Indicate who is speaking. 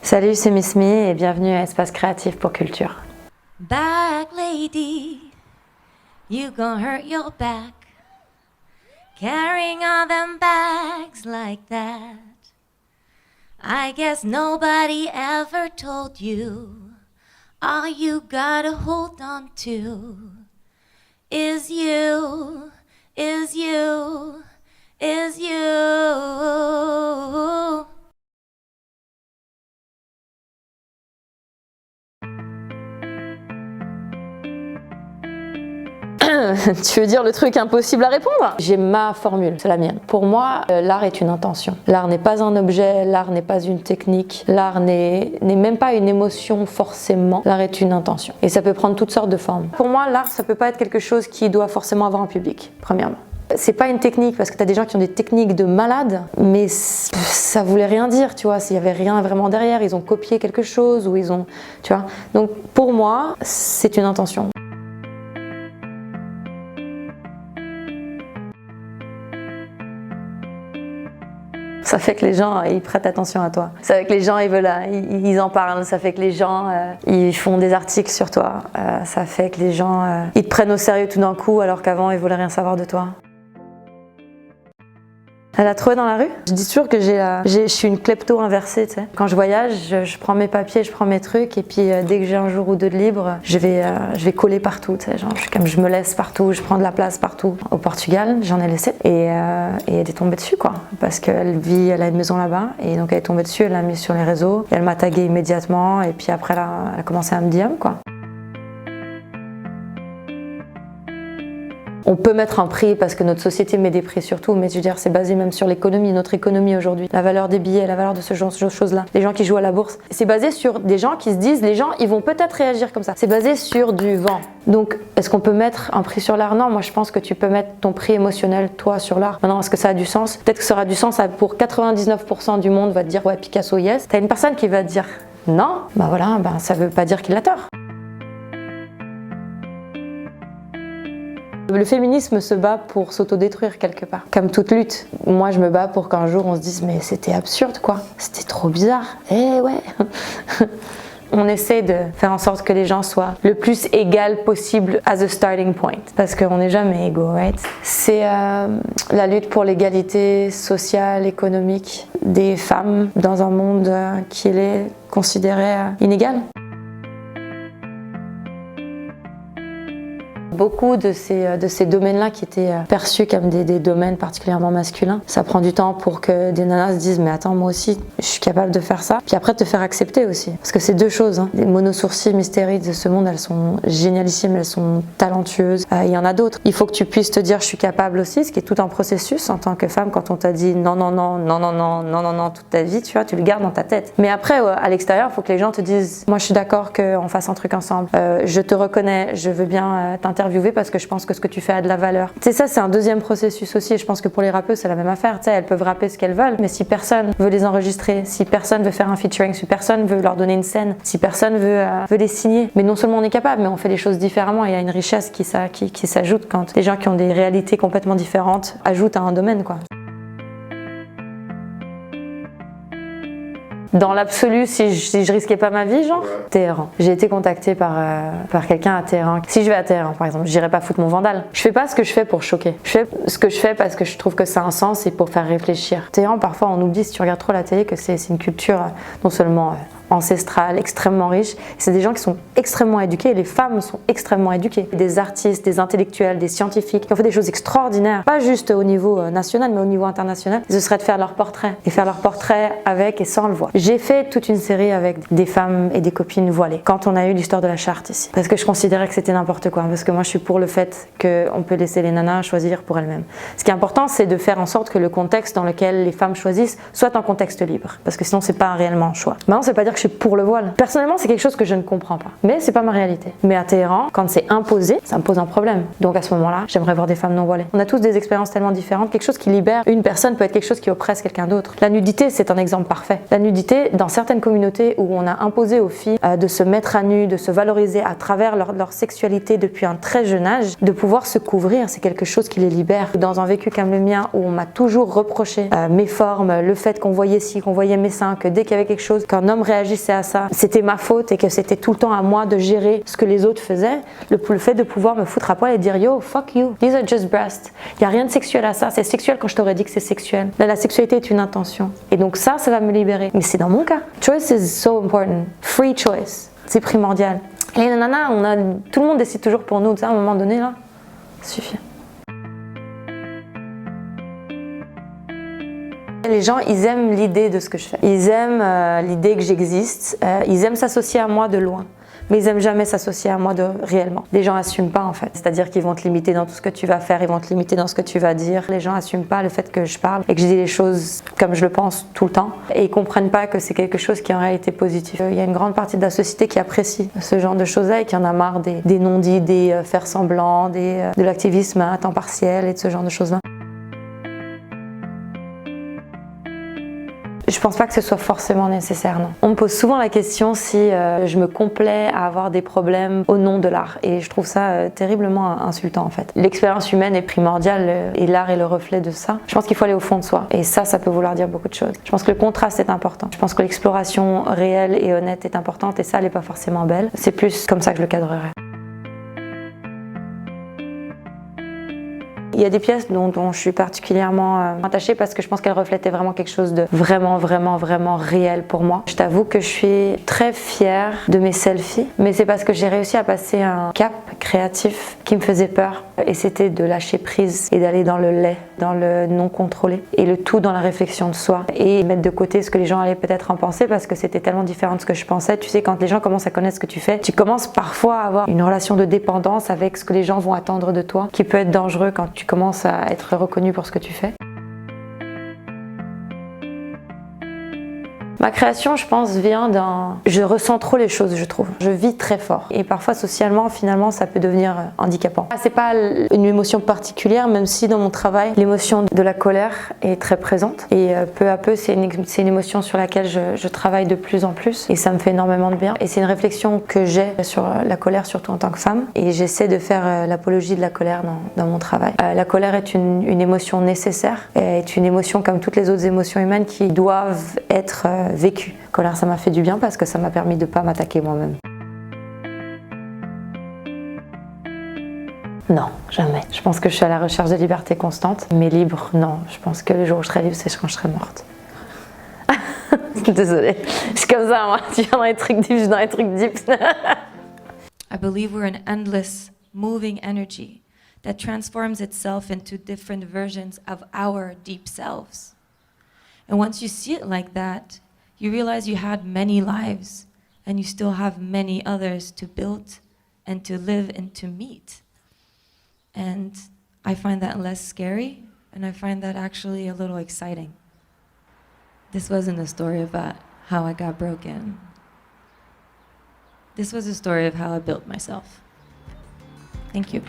Speaker 1: Salut, c'est Miss Me et bienvenue à Espace Créatif pour Culture.
Speaker 2: Back lady, you gon' hurt your back, carrying all them bags like that. I guess nobody ever told you, all you gotta hold on to is you, is you, is you.
Speaker 1: Tu veux dire le truc impossible à répondre? J'ai ma formule, c'est la mienne. Pour moi, l'art est une intention. L'art n'est pas un objet, l'art n'est pas une technique, l'art n'est même pas une émotion forcément. L'art est une intention. Et ça peut prendre toutes sortes de formes. Pour moi, l'art, ça peut pas être quelque chose qui doit forcément avoir un public, premièrement. C'est pas une technique, parce que t'as des gens qui ont des techniques de malades, mais ça voulait rien dire, tu vois, s'il y avait rien vraiment derrière, ils ont copié quelque chose, ou ils ont, tu vois. Donc pour moi, c'est une intention. Ça fait que les gens, ils prêtent attention à toi. Ça fait que les gens, ils en parlent. Ça fait que les gens, ils font des articles sur toi. Ça fait que les gens, ils te prennent au sérieux tout d'un coup, alors qu'avant, ils voulaient rien savoir de toi. Elle a trouvé dans la rue. Je dis toujours que je suis une klepto inversée, tu sais. Quand je voyage, je prends mes papiers, je prends mes trucs, et puis dès que j'ai un jour ou deux de libre, je vais coller partout, tu sais. Genre, je me laisse partout, je prends de la place partout. Au Portugal, j'en ai laissé, et elle est tombée dessus, quoi. Parce elle a une maison là-bas, et donc elle est tombée dessus, elle l'a mis sur les réseaux, et elle m'a tagué immédiatement, et puis après, elle a commencé à me DM, quoi. On peut mettre un prix parce que notre société met des prix sur tout, mais je veux dire, c'est basé même sur l'économie, notre économie aujourd'hui. La valeur des billets, la valeur de ce genre de choses-là. Les gens qui jouent à la bourse. C'est basé sur des gens qui se disent, les gens, ils vont peut-être réagir comme ça. C'est basé sur du vent. Donc, est-ce qu'on peut mettre un prix sur l'art? Non, moi je pense que tu peux mettre ton prix émotionnel, toi, sur l'art. Maintenant, est-ce que ça a du sens? Peut-être que ça aura du sens pour 99% du monde va te dire, ouais, Picasso, yes. T'as une personne qui va te dire, non, bah voilà, ça veut pas dire qu'il a tort. Le féminisme se bat pour s'autodétruire quelque part, comme toute lutte. Moi, je me bats pour qu'un jour on se dise mais c'était absurde quoi, c'était trop bizarre. Eh ouais. On essaie de faire en sorte que les gens soient le plus égal possible as a starting point, parce qu'on n'est jamais égaux, right? C'est la lutte pour l'égalité sociale, économique des femmes dans un monde qui est considéré inégal. Beaucoup de ces domaines-là qui étaient perçus comme des domaines particulièrement masculins, ça prend du temps pour que des nanas se disent mais attends, moi aussi je suis capable de faire ça, puis après te faire accepter aussi, parce que c'est deux choses, hein. Les monosourcils Mystery de ce monde, elles sont génialissimes, elles sont talentueuses, il y en a d'autres. Il faut que tu puisses te dire je suis capable aussi, ce qui est tout un processus en tant que femme. Quand on t'a dit non non non non non non non non non toute ta vie, tu vois, tu le gardes dans ta tête, mais après à l'extérieur, il faut que les gens te disent moi je suis d'accord qu'on fasse un truc ensemble, je te reconnais, je veux bien t'interviewer parce que je pense que ce que tu fais a de la valeur. Tu sais, ça c'est un deuxième processus aussi, et je pense que pour les rappeuses c'est la même affaire. Tu sais, elles peuvent rapper ce qu'elles veulent, mais si personne veut les enregistrer, si personne veut faire un featuring, si personne veut leur donner une scène, si personne veut les signer, mais non seulement on est capable, mais on fait les choses différemment, et il y a une richesse qui s'ajoute quand les gens qui ont des réalités complètement différentes ajoutent à un domaine, quoi. Dans l'absolu, si je risquais pas ma vie, genre, Téhéran. J'ai été contactée par quelqu'un à Téhéran. Si je vais à Téhéran, par exemple, j'irai pas foutre mon vandale. Je fais pas ce que je fais pour choquer. Je fais ce que je fais parce que je trouve que ça a un sens et pour faire réfléchir. Téhéran, parfois, on oublie, si tu regardes trop la télé, que c'est une culture non seulement ancestrale, extrêmement riche. C'est des gens qui sont extrêmement éduqués, et les femmes sont extrêmement éduquées. Des artistes, des intellectuels, des scientifiques qui ont fait des choses extraordinaires, pas juste au niveau national, mais au niveau international. Ce serait de faire leur portrait, et faire leur portrait avec et sans le voile. J'ai fait toute une série avec des femmes et des copines voilées, quand on a eu l'histoire de la charte ici. Parce que je considérais que c'était n'importe quoi, parce que moi je suis pour le fait qu'on peut laisser les nanas choisir pour elles-mêmes. Ce qui est important, c'est de faire en sorte que le contexte dans lequel les femmes choisissent soit un contexte libre, parce que sinon c'est pas réellement un choix. Maintenant, c'est pas dire que je suis pour le voile. Personnellement, c'est quelque chose que je ne comprends pas. Mais c'est pas ma réalité. Mais à Téhéran, quand c'est imposé, ça me pose un problème. Donc à ce moment-là, j'aimerais voir des femmes non voilées. On a tous des expériences tellement différentes. Quelque chose qui libère une personne peut être quelque chose qui oppresse quelqu'un d'autre. La nudité, c'est un exemple parfait. La nudité, dans certaines communautés où on a imposé aux filles de se mettre à nu, de se valoriser à travers leur sexualité depuis un très jeune âge, de pouvoir se couvrir, c'est quelque chose qui les libère. Dans un vécu comme le mien, où on m'a toujours reproché mes formes, le fait qu'on voyait ci, qu'on voyait mes seins, que dès qu'il y avait quelque chose, qu'un homme réagissait réagissais à ça, c'était ma faute et que c'était tout le temps à moi de gérer ce que les autres faisaient, le fait de pouvoir me foutre à poil et dire yo, fuck you, these are just breasts. Il n'y a rien de sexuel à ça, c'est sexuel quand je t'aurais dit que c'est sexuel. Là, la sexualité est une intention. Et donc ça va me libérer. Mais c'est dans mon cas. Choice is so important. Free choice. C'est primordial. Et les nanas, tout le monde décide toujours pour nous. À un moment donné, là, ça suffit. Les gens, ils aiment l'idée de ce que je fais. Ils aiment l'idée que j'existe. Ils aiment s'associer à moi de loin. Mais ils aiment jamais s'associer à moi réellement. Les gens n'assument pas en fait. C'est-à-dire qu'ils vont te limiter dans tout ce que tu vas faire, ils vont te limiter dans ce que tu vas dire. Les gens n'assument pas le fait que je parle et que je dis les choses comme je le pense tout le temps. Et ils comprennent pas que c'est quelque chose qui est en réalité positif. Il y a une grande partie de la société qui apprécie ce genre de choses-là et qui en a marre des non-dits, des faire semblant, de l'activisme à temps partiel et de ce genre de choses-là. Je pense pas que ce soit forcément nécessaire, non. On me pose souvent la question si je me complais à avoir des problèmes au nom de l'art. Et je trouve ça terriblement insultant en fait. L'expérience humaine est primordiale et l'art est le reflet de ça. Je pense qu'il faut aller au fond de soi. Et ça peut vouloir dire beaucoup de choses. Je pense que le contraste est important. Je pense que l'exploration réelle et honnête est importante et ça, elle n'est pas forcément belle. C'est plus comme ça que je le cadrerais. Il y a des pièces dont je suis particulièrement attachée parce que je pense qu'elles reflétaient vraiment quelque chose de vraiment réel pour moi. Je t'avoue que je suis très fière de mes selfies, mais c'est parce que j'ai réussi à passer un cap créatif qui me faisait peur. Et c'était de lâcher prise et d'aller dans le lait, dans le non contrôlé. Et le tout dans la réflexion de soi. Et mettre de côté ce que les gens allaient peut-être en penser parce que c'était tellement différent de ce que je pensais. Tu sais, quand les gens commencent à connaître ce que tu fais, tu commences parfois à avoir une relation de dépendance avec ce que les gens vont attendre de toi, qui peut être dangereux quand tu commences à être reconnu pour ce que tu fais. Ma création, je pense, vient d'un... Je ressens trop les choses, je trouve. Je vis très fort. Et parfois, socialement, finalement, ça peut devenir handicapant. C'est pas une émotion particulière, même si dans mon travail, l'émotion de la colère est très présente. Et peu à peu, c'est une émotion sur laquelle je travaille de plus en plus. Et ça me fait énormément de bien. Et c'est une réflexion que j'ai sur la colère, surtout en tant que femme. Et j'essaie de faire l'apologie de la colère dans mon travail. La colère est une émotion nécessaire. Et est une émotion comme toutes les autres émotions humaines qui doivent être vécu. Colère, ça m'a fait du bien parce que ça m'a permis de ne pas m'attaquer moi-même. Non, jamais. Je pense que je suis à la recherche de liberté constante, mais libre, non. Je pense que le jour où je serai libre, c'est quand je serai morte. Désolée, je suis comme ça, moi. Tu viens dans les trucs deep, je suis dans les trucs deep.
Speaker 2: I believe we're an endless, moving energy that transforms itself into different versions of our deep selves. And once you see it like that, you realize you had many lives and you still have many others to build and to live and to meet. And I find that less scary and I find that actually a little exciting. This wasn't a story about how I got broken. This was a story of how I built myself. Thank you.